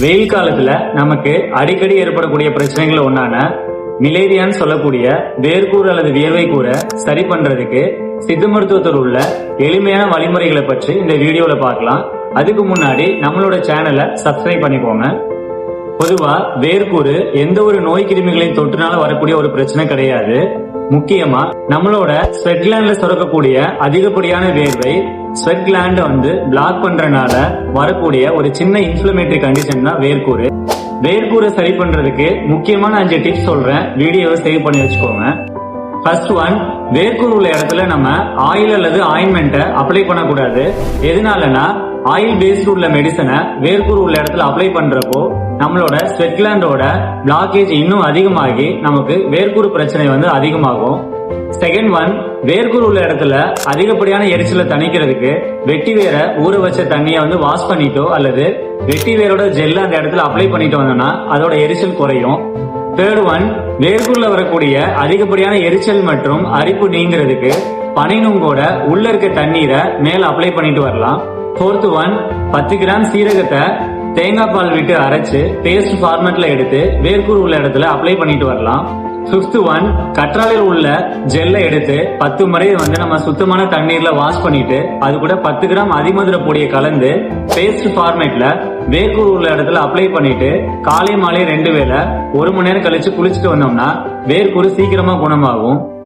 வெயில் காலத்துல நமக்கு அடிக்கடி ஏற்படக்கூடிய பிரச்சனைகள் ஒன்னான மிலேரியான்னு சொல்லக்கூடிய வேர்க்கூறு அல்லது வியர்வை கூரை சரி பண்றதுக்கு சித்த மருத்துவத்தில் உள்ள எளிமையான வழிமுறைகளை பற்றி இந்த வீடியோல பார்க்கலாம். அதுக்கு முன்னாடி நம்மளோட சேனலை சப்ஸ்கிரைப் பண்ணிக்கோங்க. பொதுவா வேர்க்கூறு எந்த ஒரு நோய் கிருமிகளையும் தொற்றுனால வரக்கூடிய ஒரு பிரச்சனை கிடையாது. முக்கியமா நம்மளோட ஸ்வெட் கிளாண்ட்ல சுரக்கக்கூடிய அதிகப்படியான வேர்வை ஸ்வெட் கிளாண்ட பிளாக் பண்றதுனால வரக்கூடிய ஒரு சின்ன இன்ஃப்ளமேட்டரி கண்டிஷன் தான் வேர்க்கூறு. வேர்க்கூரை சரி பண்றதுக்கு முக்கியமான 5 டிப்ஸ் சொல்றேன், வீடியோவை சேவ் பண்ணி வச்சுக்கோங்க. ஃபர்ஸ்ட் ஒன், வேர்க்கூறு உள்ள இடத்துல நம்ம ஆயில் அல்லது ஆயின்மெண்ட்டை அப்ளை பண்ணக்கூடாது. எதனாலனா ஆயில் பேஸ்டு உள்ள மெடிசனை வேர்க்கூறு உள்ள இடத்துல அப்ளை பண்றப்போ நம்மளோட ஸ்வெட் கிளாண்டோட பிளாக்கேஜ் இன்னும் அதிகமாகி நமக்கு வேர்க்கூறு பிரச்சனை அதிகமாகும். செகண்ட் ஒன், வேர்க்கூறு உள்ள இடத்துல அதிகப்படியான எரிச்சலை தணிக்கிறதுக்கு வெட்டி வேரை ஊற வச்ச தண்ணியை வாஷ் பண்ணிட்டோ அல்லது வெட்டி வேரோட ஜெல்ல அந்த இடத்துல அப்ளை பண்ணிட்டு வந்தோம்னா அதோட எரிச்சல் குறையும். தேர்ட் ஒன், வேர்க்கூறுல வரக்கூடிய அதிகப்படியான எரிச்சல் மற்றும் அரிப்பு நீங்கிறதுக்கு பனைநுங்கோட உள்ள இருக்க தண்ணீரை மேல அப்ளை பண்ணிட்டு வரலாம். ஃபோர்த் ஒன், 10 கிராம் சீரகத்தை தேங்காய் பால் விட்டு அரைச்சு பேஸ்ட் ஃபார்மேட்ல எடுத்து வேர்க்கூறு உள்ள இடத்துல அப்ளை பண்ணிட்டு வரலாம். ஃபிஃப்த் ஒன், கற்றாழையில் உள்ள ஜெல்லை எடுத்து 10 முறை நம்ம சுத்தமான தண்ணீர்ல வாஷ் பண்ணிட்டு அது கூட 10 கிராம் அதிமதுர பொடியை கலந்து பேஸ்ட் ஃபார்மேட்ல வேர்க்கூறு உள்ள இடத்துல அப்ளை பண்ணிட்டு காலை மாலை 2 வேளை 1 மணி நேரம் கழிச்சு குளிச்சுட்டு வந்தோம்னா வேர்க்கூறு சீக்கிரமா குணமாகும்.